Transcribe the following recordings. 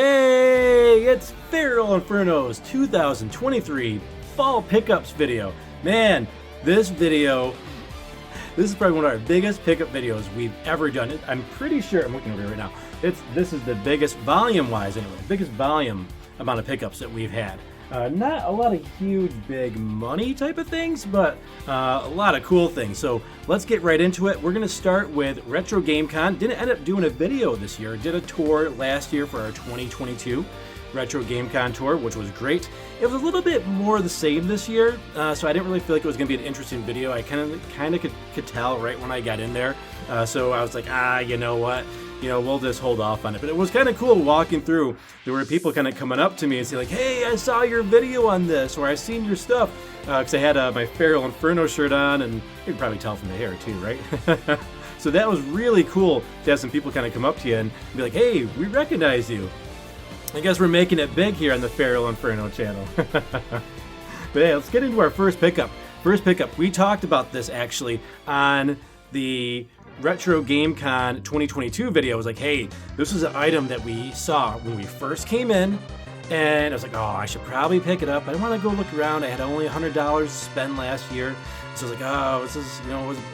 Hey, it's FeralInferno's 2023 Fall Pickups video. Man, this is probably one of our biggest pickup videos we've ever done. I'm pretty sure, I'm looking over here right now, this is the biggest volume-wise anyway, biggest volume amount of pickups that we've had. Not a lot of huge, big money type of things, but a lot of cool things. So let's get right into it. We're going to start with Retro Game Con. Didn't end up doing a video this year. Did a tour last year for our 2022 Retro Game Con tour, which was great. It was a little bit more the same this year, so I didn't really feel like it was going to be an interesting video. I kind of could tell right when I got in there. So I was like, you know what? We'll just hold off on it. But it was kind of cool walking through. There were people kind of coming up to me and saying like, hey, I saw your video on this, or I've seen your stuff. Because I had my FeralInferno shirt on, and you can probably tell from the hair too, right? So that was really cool to have some people kind of come up to you and be like, hey, we recognize you. I guess we're making it big here on the FeralInferno channel. But hey, let's get into our first pickup. We talked about this actually on the Retro Game Con 2022 video. I was like, hey, this is an item that we saw when we first came in, and I was like, oh, I should probably pick it up. I want to go look around. I had only $100 to spend last year, so I was like, oh, this is,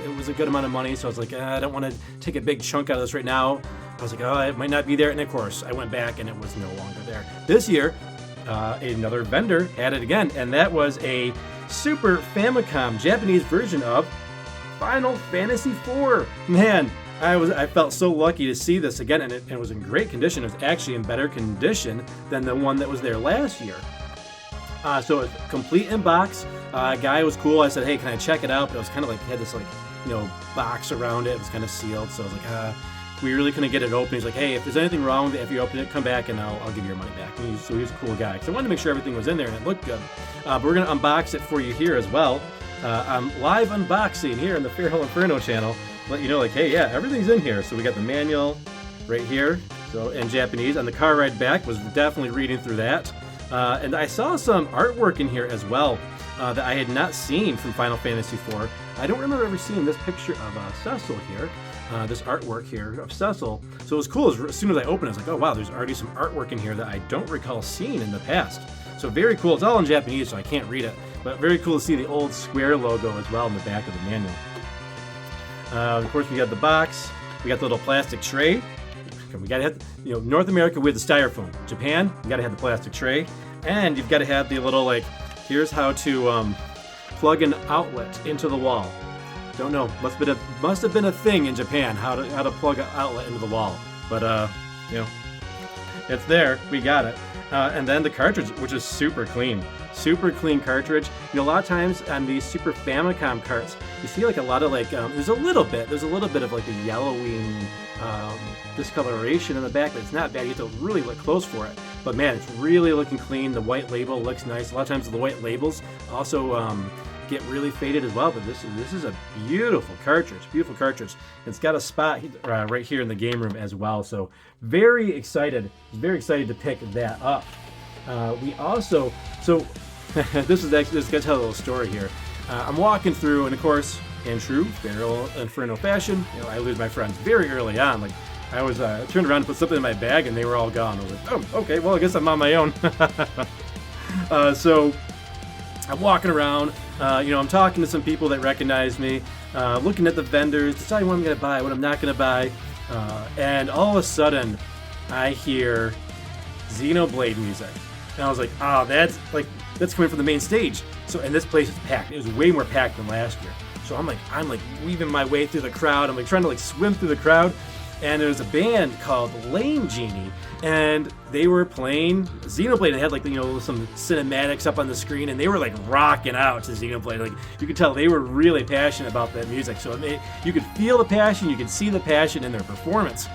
it was a good amount of money. So I was like, I don't want to take a big chunk out of this right now. I was like, oh, it might not be there. And of course, I went back and it was no longer there. This year, another vendor had it again, and that was a Super Famicom Japanese version of Final Fantasy IV. Man, I felt so lucky to see this again, and it was in great condition. It was actually in better condition than the one that was there last year. So it's complete in box. Guy was cool. I said, hey, can I check it out? But it was kind of like, had this box around it. It was kind of sealed. So I was like, we really couldn't get it open. He's like, hey, if there's anything wrong with it, if you open it, come back and I'll give you your money back. So he was a cool guy. So I wanted to make sure everything was in there and it looked good. But we're going to unbox it for you here as well. I'm live unboxing here on the FeralInferno channel. Let you know, like, hey, yeah, everything's in here. So we got the manual right here, so in Japanese. On the car ride back, was definitely reading through that. And I saw some artwork in here as well that I had not seen from Final Fantasy IV. I don't remember ever seeing this picture of Cecil here, this artwork here of Cecil. So it was cool. As soon as I opened it, I was like, oh, wow, there's already some artwork in here that I don't recall seeing in the past. So very cool. It's all in Japanese, so I can't read it. But very cool to see the old Square logo as well in the back of the manual. Of course, we got the box. We got the little plastic tray. We gotta have, North America with the styrofoam. Japan, you gotta have the plastic tray, and you've got to have the little here's how to plug an outlet into the wall. Don't know. Must have been a thing in Japan how to plug an outlet into the wall. But it's there. We got it. And then the cartridge, which is super clean. Super clean cartridge. A lot of times on these Super Famicom carts, you see a lot of there's a little bit of the yellowing discoloration in the back, but it's not bad. You have to really look close for it. But man, it's really looking clean. The white label looks nice. A lot of times the white labels also get really faded as well, but this is a beautiful cartridge. It's got a spot right here in the game room as well. So very excited to pick that up. We also, this is gonna tell a little story here. I'm walking through, and of course, in true FeralInferno fashion, I lose my friends very early on. I was turned around to put something in my bag, and they were all gone. I was like, oh, okay, well, I guess I'm on my own. So I'm walking around. I'm talking to some people that recognize me, looking at the vendors, deciding what I'm gonna buy, what I'm not gonna buy, and all of a sudden, I hear Xenoblade music. And I was like, that's coming from the main stage. So, and this place is packed. It was way more packed than last year. So I'm weaving my way through the crowd. I'm trying to swim through the crowd. And there was a band called Lame Genie, and they were playing Xenoblade. They had some cinematics up on the screen, and they were rocking out to Xenoblade. You could tell they were really passionate about that music. So you could feel the passion, you could see the passion in their performance.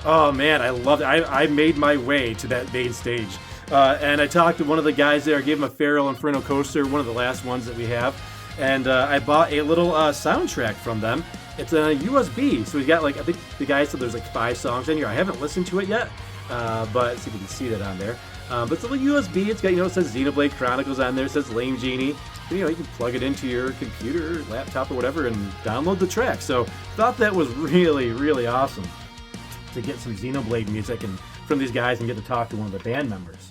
Oh man, I loved it. I made my way to that main stage. And I talked to one of the guys there. I gave him a FeralInferno coaster, one of the last ones that we have. And I bought a little soundtrack from them. It's a USB. So we got I think the guy said there's 5 songs in here. I haven't listened to it yet, but let's see if we can see that on there. But it's a little USB. It's got, it says Xenoblade Chronicles on there. It says Lame Genie. You can plug it into your computer, laptop, or whatever, and download the track. So thought that was really, really awesome to get some Xenoblade music and from these guys and get to talk to one of the band members.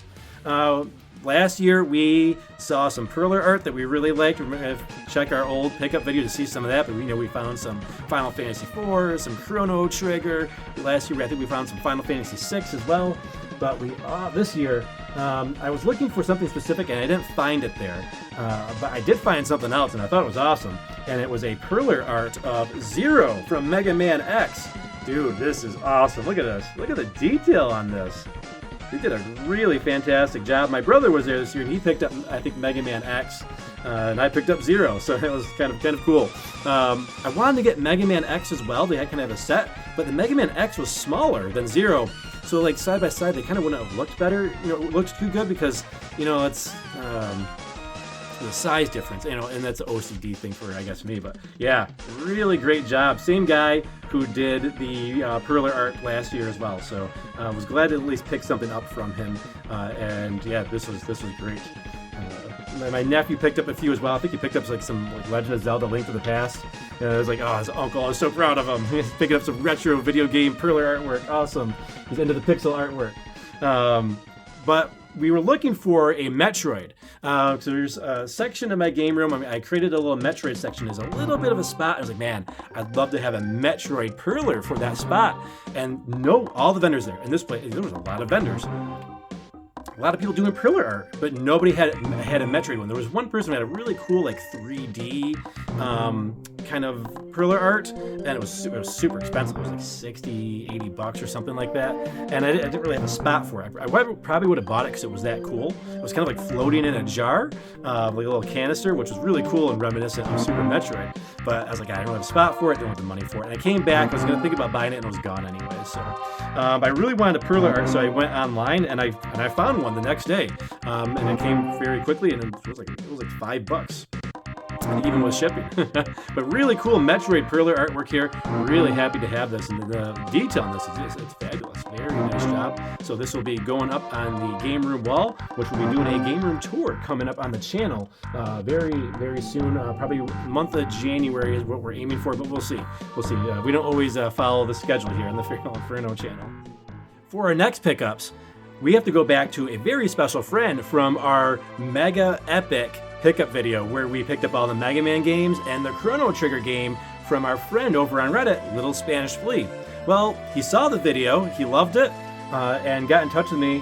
Last year we saw some Perler art that we really liked. Check our old pickup video to see some of that, but we found some Final Fantasy IV, some Chrono Trigger. Last year I think we found some Final Fantasy VI as well. But this year I was looking for something specific and I didn't find it there. But I did find something else and I thought it was awesome. And it was a Perler art of Zero from Mega Man X. Dude, this is awesome. Look at this. Look at the detail on this. He did a really fantastic job. My brother was there this year, and he picked up, I think, Mega Man X, and I picked up Zero, so it was kind of cool. I wanted to get Mega Man X as well. They kind of have a set, but the Mega Man X was smaller than Zero, so like side by side, they kind of wouldn't have looked better. It looked too good because it's the size difference, and that's an OCD thing for, I guess, me. But yeah, really great job. Same guy who did the Perler art last year as well. So I was glad to at least pick something up from him. And yeah, this was great. My nephew picked up a few as well. I think he picked up some Legend of Zelda: Link to the Past. I was like, oh, his uncle, I was so proud of him. He's picking up some retro video game Perler artwork. Awesome. He's into the pixel artwork. But we were looking for a Metroid. So there's a section of my game room. I created a little Metroid section. There's a little bit of a spot. I was like, man, I'd love to have a Metroid Perler for that spot. And no, all the vendors there. In this place, there was a lot of vendors. A lot of people doing Perler art, but nobody had a Metroid one. There was one person who had a really cool 3D kind of Perler art, and it was super expensive. It was like 60, 80 bucks or something like that. And I didn't really have a spot for it. I probably would have bought it because it was that cool. It was kind of like floating in a jar, like a little canister, which was really cool and reminiscent of Super Metroid. But I was like, I don't have a spot for it, don't have the money for it. And I came back, I was going to think about buying it, and it was gone anyway. So I really wanted a Perler art, so I went online and I found one the next day, and it came very quickly, and it was like $5, and even with shipping. But really cool Metroid Perler artwork here. Really happy to have this, and the detail on this it's fabulous. Very nice job. So this will be going up on the game room wall, which we'll be doing a game room tour coming up on the channel very, very soon. Probably month of January is what we're aiming for, but we'll see. We don't always follow the schedule here on the FeralInferno channel. For our next pickups, we have to go back to a very special friend from our mega epic pickup video where we picked up all the Mega Man games and the Chrono Trigger game from our friend over on Reddit, Lil Spanish Flea. Well, he saw the video, he loved it, and got in touch with me.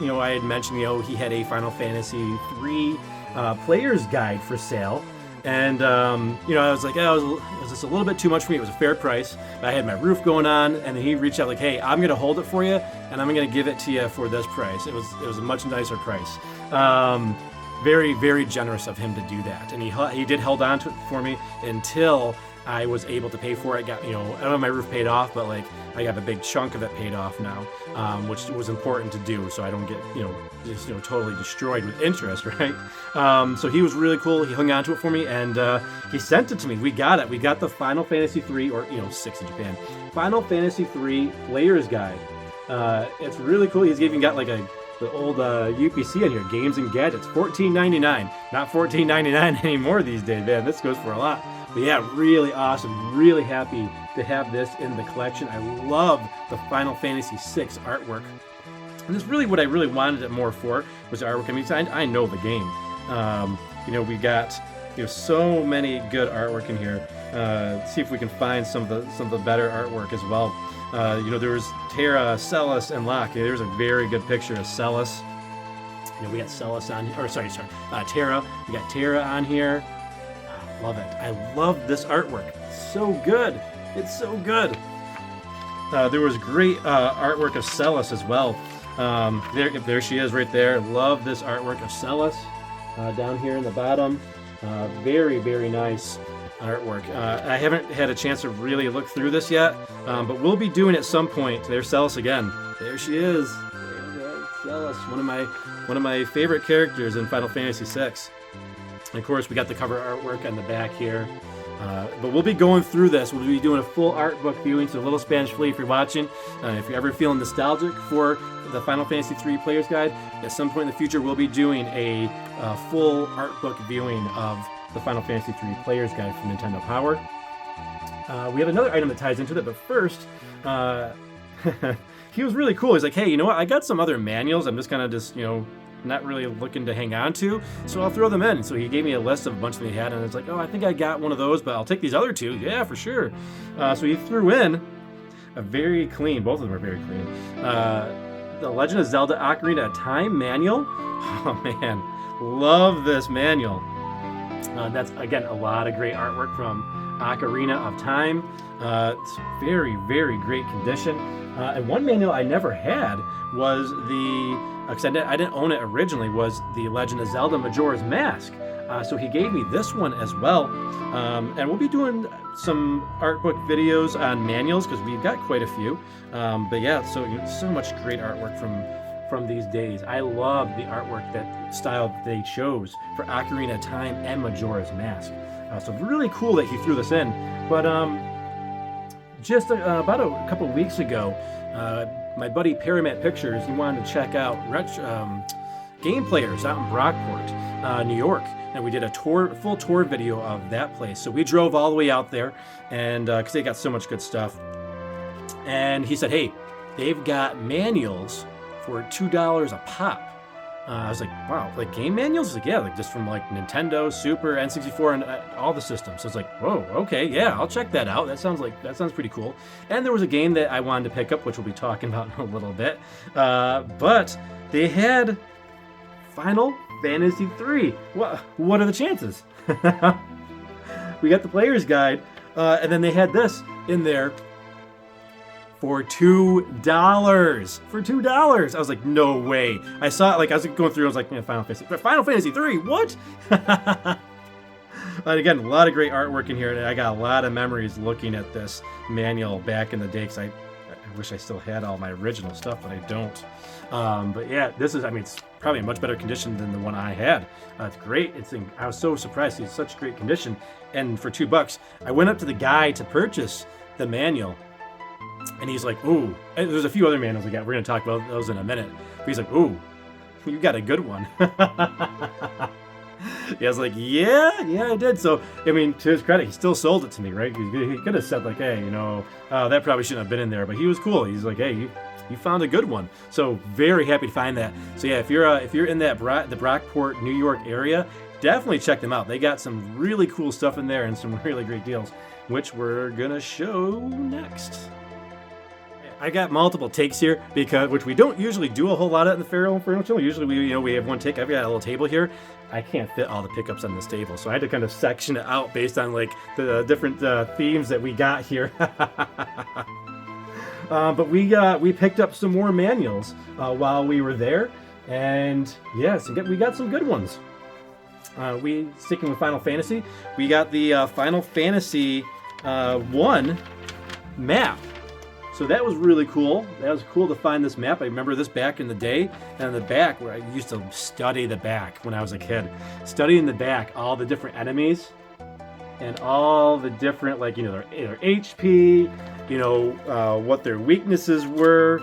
I had mentioned, he had a Final Fantasy III player's guide for sale. And, I was like, it was just a little bit too much for me. It was a fair price. I had my roof going on, and then he reached out like, hey, I'm going to hold it for you, and I'm going to give it to you for this price. It was a much nicer price. Very, very generous of him to do that. And he did hold on to it for me until I was able to pay for it. I got, I don't have my roof paid off, but I got a big chunk of it paid off now, which was important to do so I don't get, just totally destroyed with interest, right? So he was really cool. He hung on to it for me, and he sent it to me. We got it. We got the Final Fantasy III, or 6 in Japan, Final Fantasy III Player's Guide. It's really cool. He's even got the old UPC in here, Games and Gadgets, $14.99. Not $14.99 anymore these days, man. This goes for a lot. But yeah, really awesome. Really happy to have this in the collection. I love the Final Fantasy VI artwork. And that's really what I really wanted it more for, was the artwork. I mean, I know the game. We got so many good artwork in here. See if we can find some of the better artwork as well. There was Terra, Celis, and Locke. There's a very good picture of Celis. We got Celis on here, or sorry, Terra. We got Terra on here. Love it. I love this artwork. It's so good. It's so good. There was great artwork of Celis as well. There she is right there. Love this artwork of Celis down here in the bottom. Very, very nice artwork. I haven't had a chance to really look through this yet, but we'll be doing it at some point. There's Celis again. There she is. There's Celis, one of my favorite characters in Final Fantasy VI. And of course, we got the cover artwork on the back here. But we'll be going through this. We'll be doing a full art book viewing. So Lil Spanish Flea, if you're watching, if you're ever feeling nostalgic for the Final Fantasy III Player's Guide, at some point in the future, we'll be doing a full art book viewing of the Final Fantasy III Player's Guide from Nintendo Power. We have another item that ties into that, but first, he was really cool. He's like, hey, you know what? I got some other manuals. I'm just kind of just, not really looking to hang on to, so I'll throw them in. So he gave me a list of a bunch that he had, and it's like, oh, I think I got one of those, but I'll take these other two. Yeah, for sure. So he threw in a very clean, both of them are very clean, the Legend of Zelda Ocarina of Time manual. Oh man, love this manual. That's, again, a lot of great artwork from Ocarina of Time. It's very, very great condition. And one manual I never had was because I didn't own it originally, was the Legend of Zelda Majora's Mask. So he gave me this one as well. And we'll be doing some art book videos on manuals because we've got quite a few. But yeah, so much great artwork from these days. I love the artwork, that style that they chose for Ocarina of Time and Majora's Mask. So really cool that he threw this in. But just about a couple weeks ago, my buddy ParaMatt Pictures, he wanted to check out Game Players out in Brockport, New York, and we did a full tour video of that place. So we drove all the way out there, and because they got so much good stuff. And he said, hey, they've got manuals for $2 a pop. I was like, wow, like game manuals? Like, yeah, like just from like Nintendo, Super, N64, and all the systems. So it's like, whoa, okay, yeah, I'll check that out. That sounds pretty cool. And there was a game that I wanted to pick up, which we'll be talking about in a little bit. But they had Final Fantasy III. What are the chances? We got the player's guide, and then they had this in there for $2. For $2. I was like, no way. I saw it, like, I was going through, I was like, yeah, Final Fantasy 3, what? But again, a lot of great artwork in here, and I got a lot of memories looking at this manual back in the day, because I wish I still had all my original stuff, but I don't. But yeah, this is, it's probably in much better condition than the one I had. It's great. I was so surprised. It's such great condition. And for $2, I went up to the guy to purchase the manual, and he's like, ooh, and there's a few other manuals we got. We're going to talk about those in a minute. But he's like, ooh, you got a good one. Yeah, I was like, yeah, I did. So, to his credit, he still sold it to me, right? He could have said, like, hey, that probably shouldn't have been in there. But he was cool. He's like, hey, you found a good one. So, very happy to find that. So, yeah, if you're in that the Brockport, New York area, definitely check them out. They got some really cool stuff in there and some really great deals, which we're going to show next. I got multiple takes here, which we don't usually do a whole lot of in the FeralInferno channel. Usually we have one take. I've got a little table here. I can't fit all the pickups on this table, so I had to kind of section it out based on like the different themes that we got here. But we picked up some more manuals while we were there, and yes, we got some good ones. Sticking with Final Fantasy, we got the Final Fantasy 1 map. So that was really cool. That was cool to find this map. I remember this back in the day. And in the back, where I used to study the back when I was a kid. Studying the back, all the different enemies. And all the different, like, their HP, what their weaknesses were,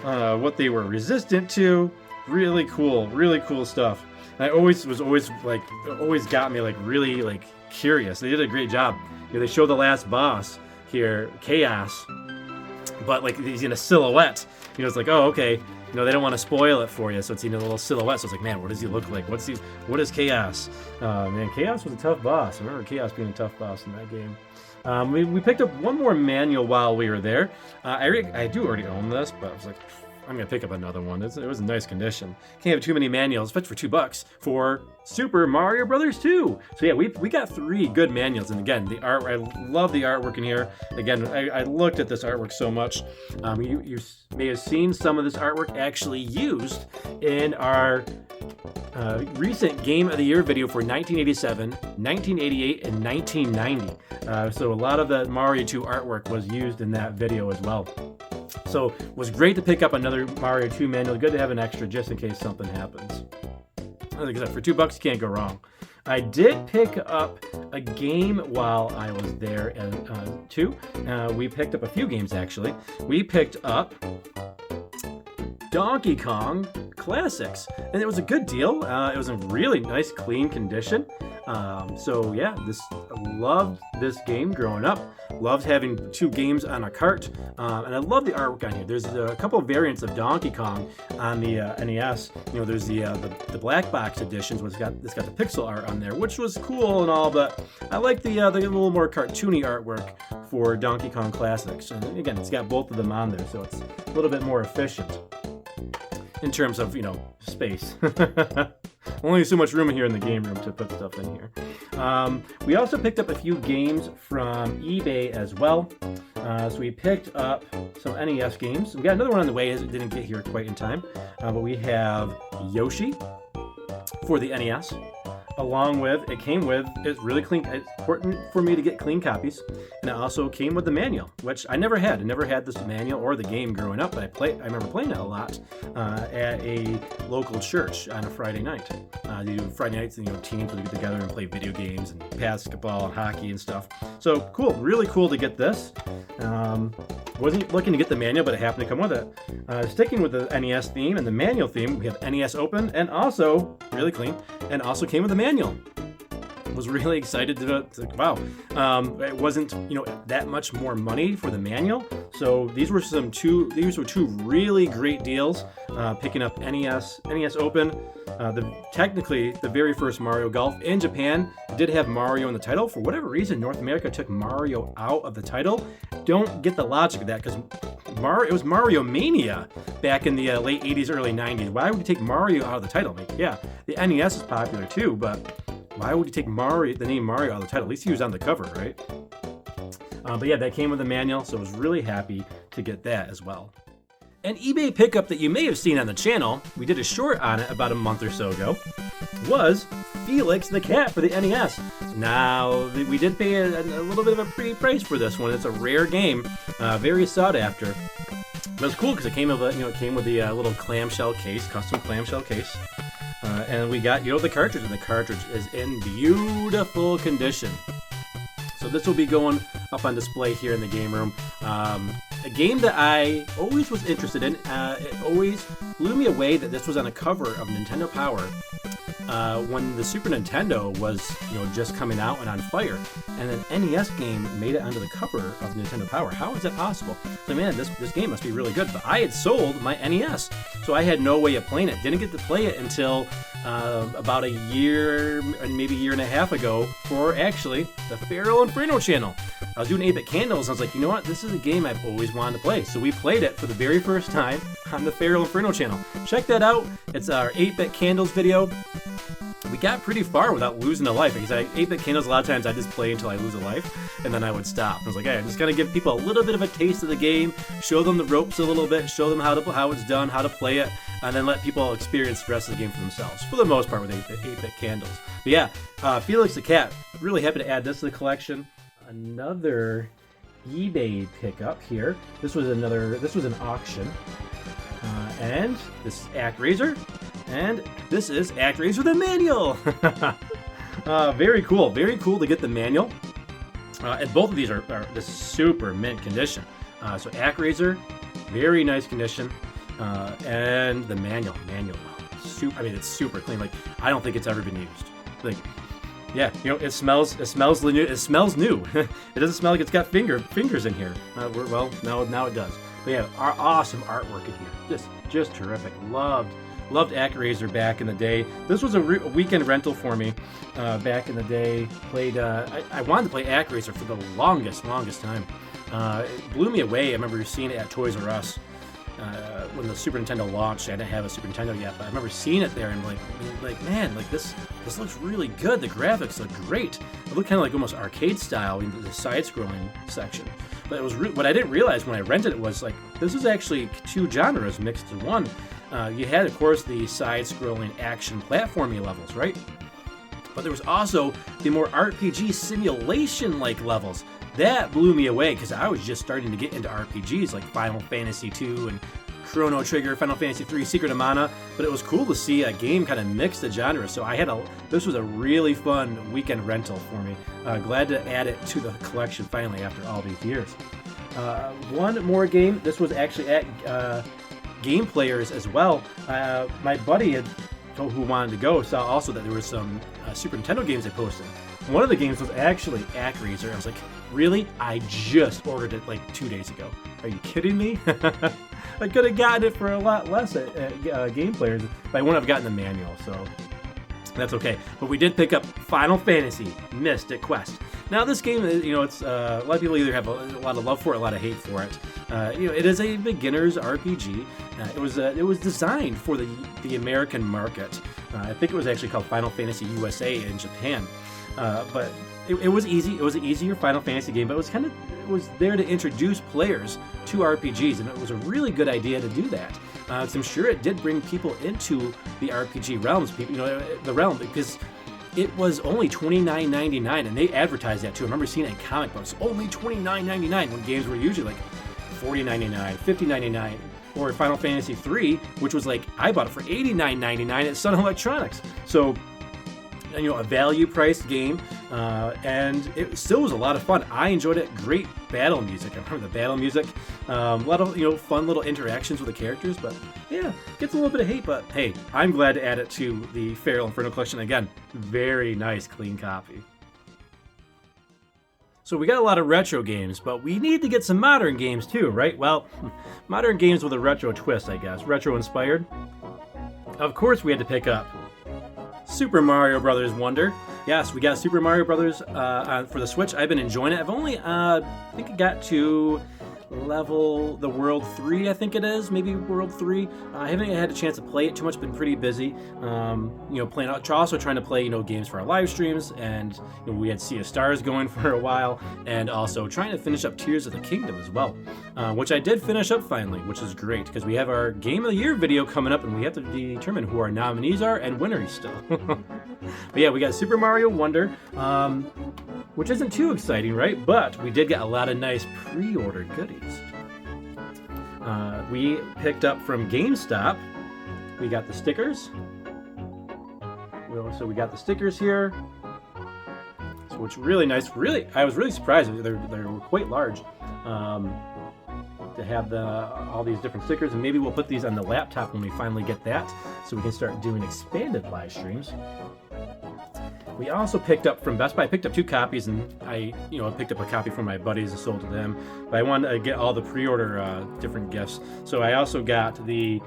what they were resistant to. Really cool stuff. And I always got me, like, really, like, curious. They did a great job. They showed the last boss here, Chaos. But like he's in a silhouette, it's like, oh, okay, they don't want to spoil it for you, so it's in a little silhouette. So it's like, man, what does he look like? What is Chaos? Man, Chaos was a tough boss. I remember Chaos being a tough boss in that game. We picked up one more manual while we were there. I do already own this, but I was like, I'm gonna pick up another one. It was in nice condition. Can't have too many manuals, but for $2 for Super Mario Brothers 2. So yeah, we got 3 good manuals, and again, the art. I love the artwork in here. Again, I looked at this artwork so much. You may have seen some of this artwork actually used in our recent Game of the Year video for 1987, 1988, and 1990. So a lot of the Mario 2 artwork was used in that video as well. So it was great to pick up another Mario 2 manual. Good to have an extra just in case something happens. Like I said, for $2 you can't go wrong. I did pick up a game while I was there too. We picked up a few games actually. We picked up Donkey Kong Classics, and it was a good deal. It was in really nice, clean condition. So yeah, loved this game growing up. Loved having 2 games on a cart, and I love the artwork on here. There's a couple of variants of Donkey Kong on the NES. You know, there's the black box editions, which it's got the pixel art on there, which was cool and all, but I like the little more cartoony artwork for Donkey Kong Classics. And again, it's got both of them on there, so it's a little bit more efficient in terms of, you know, space. Only so much room here in the game room to put stuff in here. We also picked up a few games from eBay as well. So we picked up some NES games. We got another one on the way as it didn't get here quite in time. But we have Yoshi for the NES. Along with, it's really clean. It's important for me to get clean copies. And it also came with the manual, which I never had. I never had this manual or the game growing up, but I remember playing it a lot at a local church on a Friday night. They do Friday nights, you know, teams would get together and play video games and basketball and hockey and stuff. So cool, really cool to get this. Wasn't looking to get the manual, but it happened to come with it. Sticking with the NES theme and the manual theme, we have NES Open, and also, really clean, and also came with the manual. Was really excited to wow. It wasn't, you know, that much more money for the manual. So these were two really great deals. Picking up NES Open. Technically, the very first Mario Golf in Japan did have Mario in the title. For whatever reason, North America took Mario out of the title. Don't get the logic of that, because it was Mario Mania back in the late 80s, early 90s. Why would you take Mario out of the title? Like, yeah, the NES is popular too, but why would you take the name Mario out of the title? At least he was on the cover, right? But yeah, that came with the manual, so I was really happy to get that as well. An eBay pickup that you may have seen on the channel, we did a short on it about a month or so ago, was Felix the Cat for the NES. Now, we did pay a little bit of a pretty price for this one. It's a rare game, very sought after. But it's cool because it came with the little clamshell case, custom clamshell case. And we got, the cartridge, and the cartridge is in beautiful condition. So this will be going up on display here in the game room. A game that I always was interested in. It always blew me away that this was on a cover of Nintendo Power when the Super Nintendo was, just coming out and on fire, and an NES game made it onto the cover of Nintendo Power. How is that possible? So man, this game must be really good. But I had sold my NES, so I had no way of playing it. Didn't get to play it until about a year, maybe a year and a half ago, for actually the FeralInferno channel. I was doing 8-Bit Candles, and I was like, you know what? This is a game I've always wanted to play. So we played it for the very first time on the FeralInferno channel. Check that out. It's our 8-Bit Candles video. We got pretty far without losing a life, because 8-Bit Candles, a lot of times I just play until I lose a life, and then I would stop. I was like, hey, I'm just going to give people a little bit of a taste of the game, show them the ropes a little bit, show them how it's done, how to play it, and then let people experience the rest of the game for themselves, for the most part with 8-Bit Candles. But yeah, Felix the Cat, really happy to add this to the collection. Another eBay pickup here. This was an auction. And this is ActRaiser. And this is ActRaiser the manual. Very cool to get the manual. And both of these are the super mint condition. So ActRaiser, very nice condition. And the manual, it's super clean. Like, I don't think it's ever been used. Like, yeah, it smells new. It smells new. It doesn't smell like it's got fingers in here. Now it does. But yeah, our awesome artwork in here. Just terrific. Loved ActRaiser back in the day. This was a weekend rental for me back in the day. I wanted to play ActRaiser for the longest time. It blew me away. I remember seeing it at Toys R Us when the Super Nintendo launched. I didn't have a Super Nintendo yet, but I remember seeing it there and man, this looks really good. The graphics look great. It looked kind of like almost arcade style in the side-scrolling section. But it was what I didn't realize when I rented it was like this was actually two genres mixed in one. You had, of course, the side-scrolling action platforming levels, right? But there was also the more RPG simulation-like levels. That blew me away because I was just starting to get into RPGs like Final Fantasy II and Chrono Trigger, Final Fantasy III, Secret of Mana. But it was cool to see a game kind of mix the genres. So this was a really fun weekend rental for me. Glad to add it to the collection finally after all these years. One more game. This was actually at Game Players as well. My buddy had who wanted to go saw also that there was some Super Nintendo games they posted. One of the games was actually ActRaiser. I was like, really? I just ordered it like 2 days ago. Are you kidding me? I could have gotten it for a lot less at Game Players, but I wouldn't have gotten the manual, so that's okay. But we did pick up Final Fantasy Mystic Quest. Now this game, it's a lot of people either have a lot of love for it, a lot of hate for it. It is a beginner's RPG. It was designed for the American market. I think it was actually called Final Fantasy USA in Japan. But it was easy. It was an easier Final Fantasy game, but it was there to introduce players to RPGs, and it was a really good idea to do that. So I'm sure it did bring people into the RPG realms, the realm, because it was only $29.99, and they advertised that too. I remember seeing it in comic books, only $29.99, when games were usually like $40.99, $50.99, or Final Fantasy III, which was like, I bought it for $89.99 at Sun Electronics. So, a value-priced game, and it still was a lot of fun. I enjoyed it. Great battle music. I remember the battle music. A lot of fun little interactions with the characters. But yeah, gets a little bit of hate. But hey, I'm glad to add it to the FeralInferno collection. Again, very nice, clean copy. So we got a lot of retro games, but we need to get some modern games too, right? Well, modern games with a retro twist, I guess. Retro-inspired. Of course, we had to pick up Super Mario Brothers Wonder. Yes, we got Super Mario Brothers for the Switch. I've been enjoying it. I've only, I think I got to the World 3, I think it is, maybe World 3. I haven't had a chance to play it too much, been pretty busy, playing out, also trying to play, games for our live streams, and we had Sea of Stars going for a while, and also trying to finish up Tears of the Kingdom as well, which I did finish up finally, which is great, because we have our Game of the Year video coming up, and we have to determine who our nominees are and winners still. But yeah, we got Super Mario Wonder, which isn't too exciting, right? But we did get a lot of nice pre-ordered goodies. We picked up from GameStop. We got the stickers. So we got the stickers here. So which really nice. Really, I was really surprised. They were quite large to have all these different stickers, and maybe we'll put these on the laptop when we finally get that, so we can start doing expanded live streams. We also picked up from Best Buy. I picked up 2 copies, and I picked up a copy from my buddies and sold to them. But I wanted to get all the pre-order different gifts. So I also got the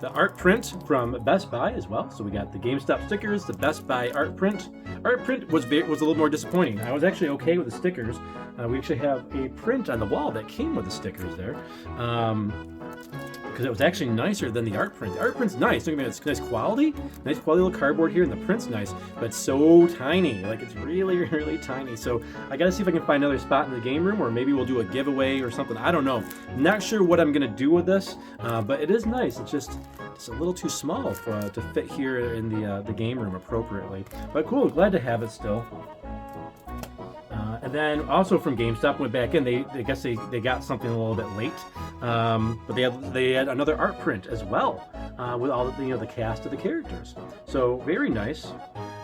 art print from Best Buy as well. So we got the GameStop stickers, the Best Buy art print. Art print was a little more disappointing. I was actually okay with the stickers. We actually have a print on the wall that came with the stickers there. Because it was actually nicer than the art print. The art print's nice. Don't get me wrong, it's nice quality little cardboard here, and the print's nice, but it's so tiny. Like, it's really, really tiny. So I gotta see if I can find another spot in the game room, or maybe we'll do a giveaway or something. I don't know. Not sure what I'm gonna do with this, but it is nice. It's just a little too small to fit here in the game room appropriately. But cool, glad to have it still. And then also from GameStop, went back in. I guess they got something a little bit late, but they had another art print as well with all the cast of the characters. So very nice,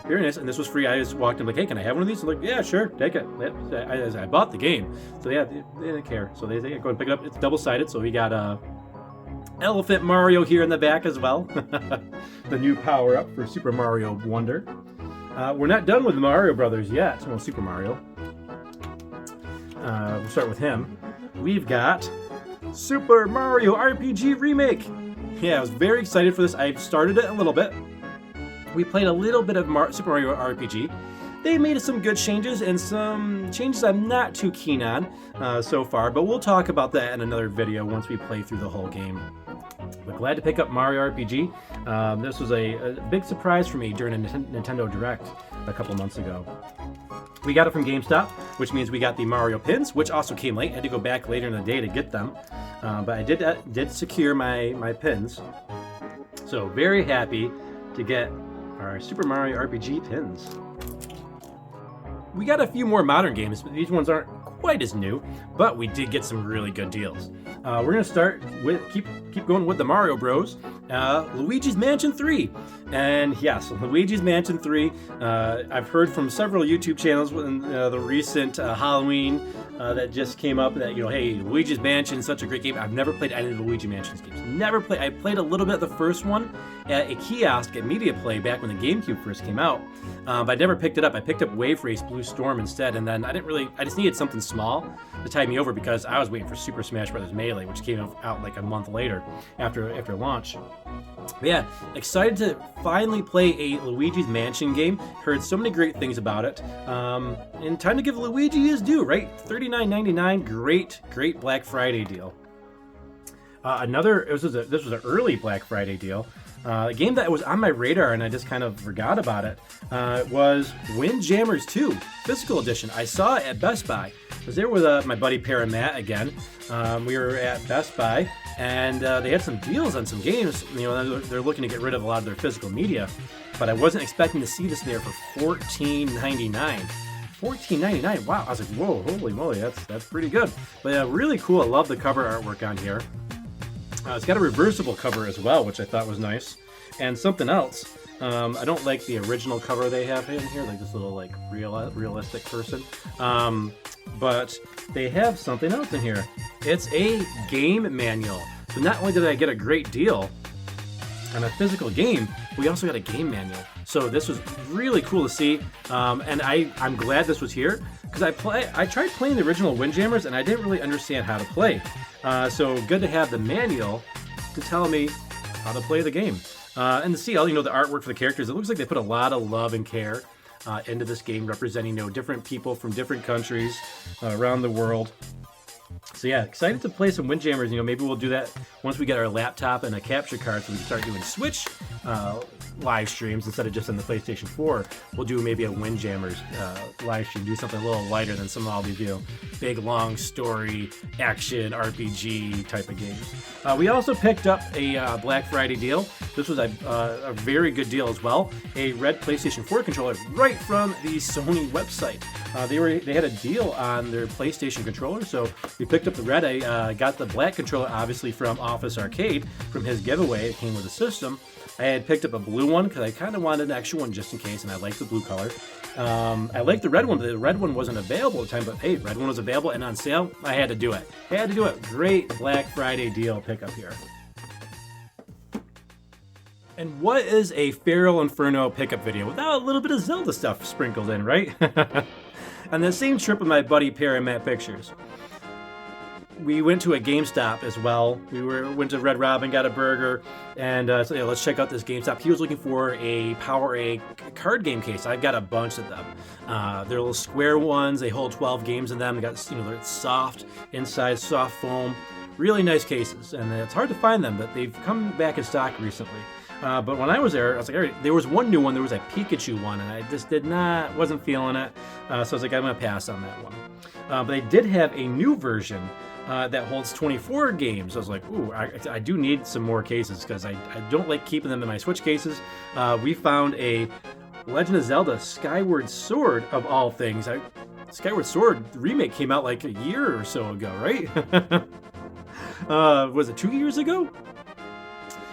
very nice. And this was free. I just walked in like, hey, can I have one of these? I'm like, yeah, sure, take it. I bought the game, so yeah, they didn't care. So they go and pick it up. It's double-sided, so we got Elephant Mario here in the back as well. The new power-up for Super Mario Wonder. We're not done with Mario Brothers yet. Well, Super Mario. We'll start with him. We've got Super Mario RPG Remake. Yeah, I was very excited for this. I've started it a little bit. We played a little bit of Super Mario RPG. They made some good changes and some changes I'm not too keen on so far, but we'll talk about that in another video once we play through the whole game. But glad to pick up Mario RPG. This was a big surprise for me during a Nintendo Direct a couple months ago. We got it from GameStop, which means we got the Mario pins, which also came late. I had to go back later in the day to get them, but I did secure my pins. So very happy to get our Super Mario RPG pins. We got a few more modern games, but these ones aren't quite as new, but we did get some really good deals. We're gonna start with keep going with the Mario Bros. Luigi's Mansion 3. And yes, Luigi's Mansion 3. I've heard from several YouTube channels in the recent Halloween that just came up that, hey, Luigi's Mansion is such a great game. I've never played any of the Luigi Mansion's games. Never played. I played a little bit of the first one at a kiosk at Media Play back when the GameCube first came out. But I never picked it up. I picked up Wave Race Blue Storm instead, and then I just needed something small to tide me over because I was waiting for Super Smash Bros. Melee, which came out like a month later after launch. But yeah, excited to finally play a Luigi's Mansion game. Heard so many great things about it. And time to give Luigi his due, right? $39.99, great Black Friday deal. This was an early Black Friday deal. A game that was on my radar and I just kind of forgot about it was Windjammers 2 Physical Edition. I saw it at Best Buy. I was there with my buddy ParaMatt again. We were at Best Buy and they had some deals on some games. They're looking to get rid of a lot of their physical media, but I wasn't expecting to see this there for $14.99. $14.99. Wow! I was like, whoa, holy moly, that's pretty good. But really cool. I love the cover artwork on here. It's got a reversible cover as well, which I thought was nice. And something else. I don't like the original cover they have in here, like this little realistic person. But they have something else in here. It's a game manual. So not only did I get a great deal on a physical game, we also got a game manual. So this was really cool to see, and I'm glad this was here because I tried playing the original Windjammers and I didn't really understand how to play. So good to have the manual to tell me how to play the game. And to see all the artwork for the characters. It looks like they put a lot of love and care into this game, representing different people from different countries around the world. So yeah, excited to play some Windjammers. Maybe we'll do that once we get our laptop and a capture card, so we can start doing Switch live streams instead of just on the PlayStation 4. We'll do maybe a Windjammers live stream, do something a little lighter than some of all these big long story action RPG type of games. We also picked up a Black Friday deal. This was a very good deal as well. A red PlayStation 4 controller right from the Sony website. They had a deal on their PlayStation controller, so we picked up the red. I got the black controller obviously from Office Arcade from his giveaway. It came with the system. I had picked up a blue one because I kind of wanted an extra one just in case, and I like the blue color. I like the red one. The red one wasn't available at the time, but hey, red one was available and on sale. I had to do it. Great Black Friday deal pickup here. And what is a FeralInferno pickup video without a little bit of Zelda stuff sprinkled in, right? On the same trip with my buddy ParaMatt Pictures, we went to a GameStop as well. Went to Red Robin, got a burger, and so let's check out this GameStop. He was looking for a PowerA card game case. I've got a bunch of them. They're little square ones. They hold 12 games in them. They got they're soft inside, soft foam. Really nice cases, and it's hard to find them, but they've come back in stock recently. But when I was there, I was like, all right, there was one new one. There was a Pikachu one, and I just wasn't feeling it. So I was like, I'm going to pass on that one. But they did have a new version that holds 24 games. I was like, ooh, I do need some more cases because I don't like keeping them in my Switch cases. We found a Legend of Zelda Skyward Sword of all things. Skyward Sword remake came out like a year or so ago, right? Was it 2 years ago?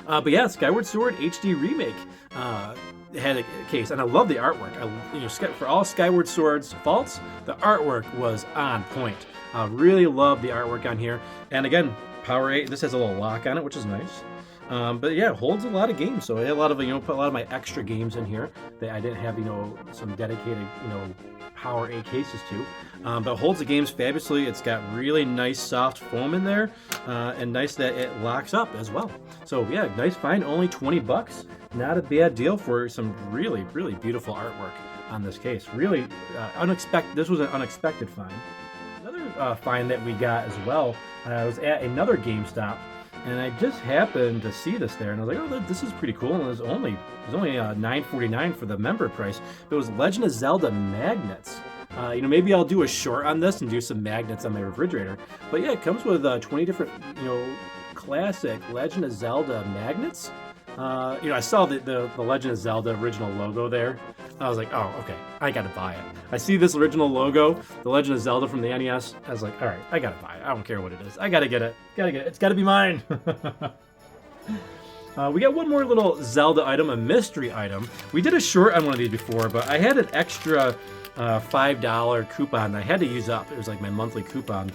But yeah, Skyward Sword HD remake had a case, and I love the artwork. For all Skyward Sword's faults, the artwork was on point. Really love the artwork on here. And again, PowerA. This has a little lock on it, which is nice. But yeah, it holds a lot of games. So I had a lot of put a lot of my extra games in here that I didn't have some dedicated PowerA cases to. But it holds the games fabulously. It's got really nice soft foam in there, and nice that it locks up as well. So yeah, nice find. Only $20. Not a bad deal for some really, really beautiful artwork on this case. Really unexpected. This was an unexpected find. Another find that we got as well. I was at another GameStop, and I just happened to see this there, and I was like, oh, this is pretty cool. And it was only $9.49 for the member price. It was Legend of Zelda magnets. Maybe I'll do a short on this and do some magnets on my refrigerator. But yeah, it comes with 20 different, classic Legend of Zelda magnets. I saw the Legend of Zelda original logo there. I was like, oh, okay, I gotta buy it. I see this original logo, the Legend of Zelda from the NES. I was like, all right, I gotta buy it. I don't care what it is. I gotta get it. It's gotta be mine. We got one more little Zelda item, a mystery item. We did a short on one of these before, but I had an extra $5 coupon that I had to use up. It was like my monthly coupon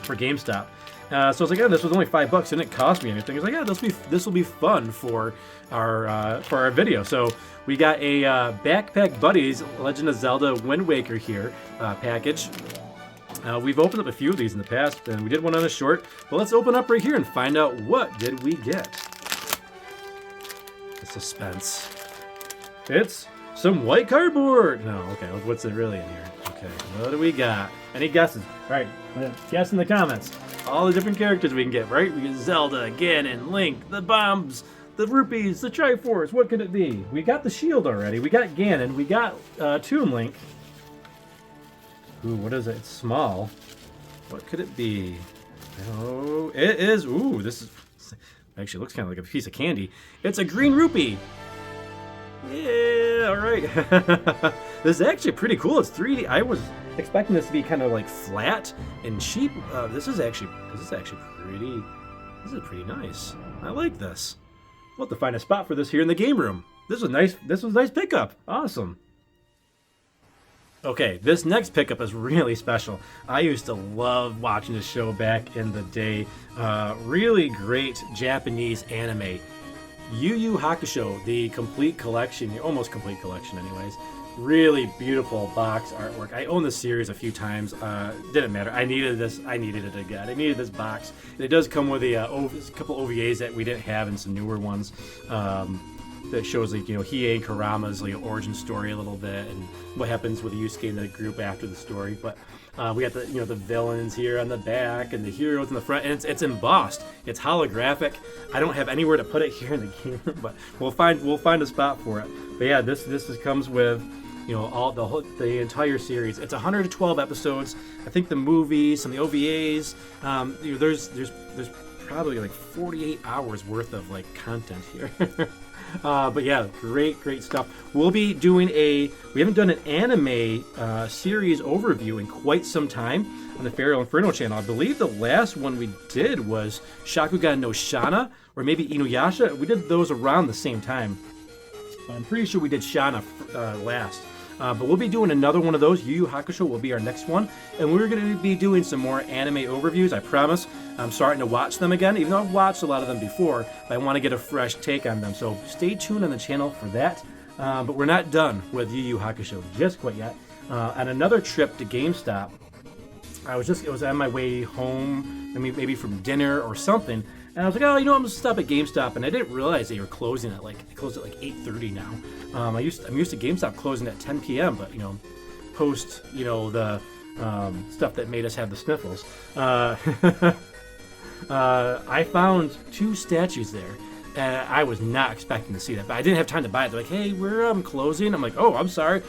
for GameStop. So I was like, oh, this was only $5, it didn't cost me anything. I was like, yeah, this will be fun for our video. So we got a Backpack Buddies Legend of Zelda Wind Waker here package. We've opened up a few of these in the past, and we did one on a short. But let's open up right here and find out what did we get. The suspense. It's some white cardboard. No, okay, what's it really in here? Okay, what do we got? Any guesses? All right, guess in the comments. All the different characters we can get, right? We get Zelda, Ganon, Link, the bombs, the rupees, the Triforce. What could it be? We got the shield already. We got Ganon. We got Toon Link. Ooh, what is it? It's small. What could it be? Oh, it is. Ooh, this is actually looks kind of like a piece of candy. It's a green rupee. Yeah, all right. This is actually pretty cool. It's 3D. I was expecting this to be kind of like flat and cheap. This is actually pretty nice. I like this. We'll have to find a spot for this here in the game room. This was nice. This was a nice pickup. Awesome. Okay, this next pickup is really special. I used to love watching this show back in the day. Really great Japanese anime. Yu Hakusho, the complete collection, almost complete collection anyways. Really beautiful box artwork. I owned this series a few times. Didn't matter. I needed this. I needed it again. I needed this box. And it does come with a couple OVAs that we didn't have and some newer ones. That shows like Hiei and Kurama's like origin story a little bit and what happens with Yusuke and the group after the story. But we got the the villains here on the back and the heroes in the front, and it's embossed. It's holographic. I don't have anywhere to put it here in the game, but we'll find a spot for it. But yeah, this comes with all the entire series. It's 112 episodes. I think the movies, some of the OVAs. There's probably like 48 hours worth of like content here. But yeah, great stuff. We'll be doing we haven't done an anime series overview in quite some time on the FeralInferno channel. I believe the last one we did was Shakugan no Shana, or maybe Inuyasha. We did those around the same time. I'm pretty sure we did Shana last. But we'll be doing another one of those. Yu Hakusho will be our next one. And we're going to be doing some more anime overviews, I promise. I'm starting to watch them again, even though I've watched a lot of them before. But I want to get a fresh take on them. So stay tuned on the channel for that. But we're not done with Yu Hakusho just quite yet. On another trip to GameStop, it was on my way home, maybe from dinner or something. And I was like, oh, I'm going to stop at GameStop. And I didn't realize they were closing at they closed at 8:30 now. I'm used to GameStop closing at 10 p.m., but, post, the stuff that made us have the sniffles. I found 2 statues there. And I was not expecting to see that, but I didn't have time to buy it. They're like, hey, we're closing. I'm like, oh, I'm sorry.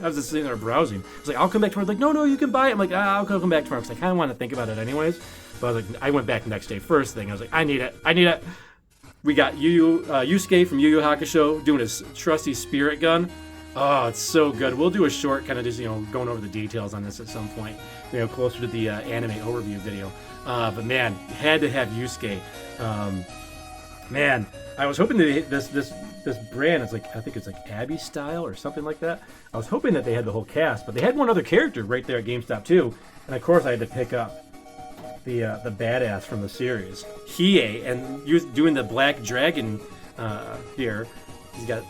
I was just sitting there browsing. I was like, I'll come back tomorrow. Like, no, you can buy it. I'm like, I'll come back tomorrow because I kind of want to think about it anyways. But I was like, I went back the next day. First thing, I was like, I need it. We got Yusuke from Yu Yu Hakusho doing his trusty spirit gun. Oh, it's so good. We'll do a short kind of just, going over the details on this at some point, closer to the anime overview video. But man, had to have Yusuke. Man, I was hoping that this brand is I think it's like Abby Style or something like that. I was hoping that they had the whole cast, but they had one other character right there at GameStop too. And of course I had to pick up the badass from the series, Hiei, and doing the black dragon here. He's got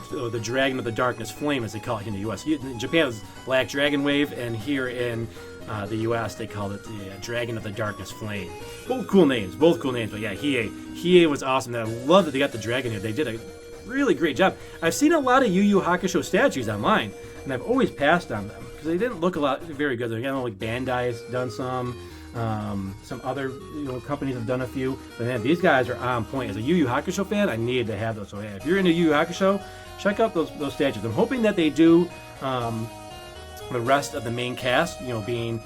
the Dragon of the Darkness Flame, as they call it in the U.S. In Japan, it's Black Dragon Wave, and here in the U.S., they call it the Dragon of the Darkness Flame. Both cool names, but yeah, Hiei was awesome. And I love that they got the dragon here. They did a really great job. I've seen a lot of Yu Yu Hakusho statues online, and I've always passed on them because they didn't look very good. Like Bandai's done some other companies have done a few, but man, these guys are on point. As a Yu Yu Hakusho fan, I needed to have those. So yeah, if you're into Yu Yu Hakusho, check out those statues. I'm hoping that they do the rest of the main cast, being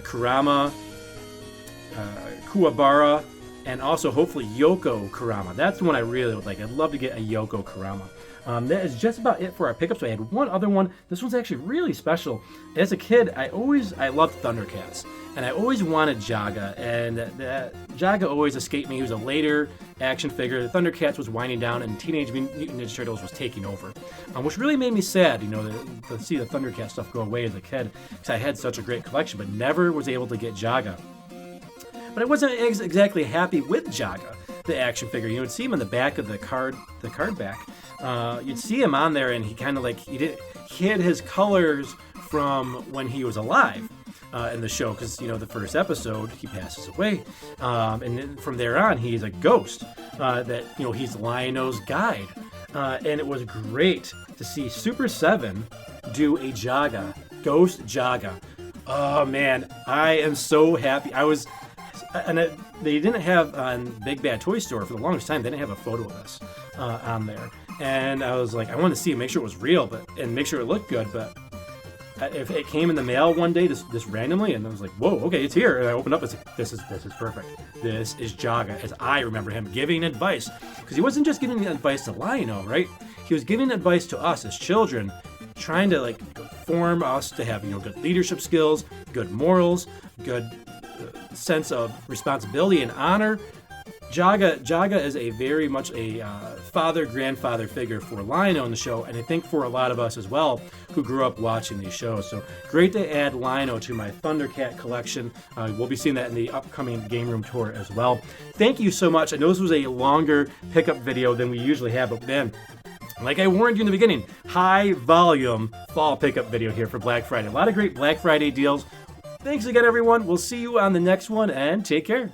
Kurama, Kuwabara, and also hopefully Yoko Kurama. That's the one I really would like. I'd love to get a Yoko Kurama. That is just about it for our pickups. I had one other one. This one's actually really special. As a kid, I loved ThunderCats, and I always wanted Jaga, and Jaga always escaped me. He was a later action figure. The ThunderCats was winding down, and Teenage Mutant Ninja Turtles was taking over, which really made me sad, to see the ThunderCats stuff go away as a kid, because I had such a great collection, but never was able to get Jaga. But I wasn't exactly happy with Jaga, the action figure. You would see him in the back of the card back. You'd see him on there, and he kind of he had his colors from when he was alive in the show, because the first episode he passes away, and then from there on he's a ghost. He's Lion-O's guide, and it was great to see Super 7 do a Jaga, Ghost Jaga. Oh man, I am so happy. They didn't have on Big Bad Toy Store for the longest time. They didn't have a photo of this on there, and I was like, I wanted to see it, make sure it was real, and make sure it looked good. But if it came in the mail one day, this randomly, and I was like, whoa, okay, it's here. And I opened up, it's like, this is perfect. This is Jaga, as I remember him giving advice, because he wasn't just giving advice to Lion-O, right? He was giving advice to us as children, trying to form us to have good leadership skills, good morals, good sense of responsibility and honor. Jaga is a very much a father-grandfather figure for Lion-O in the show, and I think for a lot of us as well who grew up watching these shows. So great to add Lion-O to my ThunderCat collection. We'll be seeing that in the upcoming Game Room Tour as well. Thank you so much. I know this was a longer pickup video than we usually have, but man, like I warned you in the beginning, high volume fall pickup video here for Black Friday. A lot of great Black Friday deals. Thanks again, everyone. We'll see you on the next one, and take care.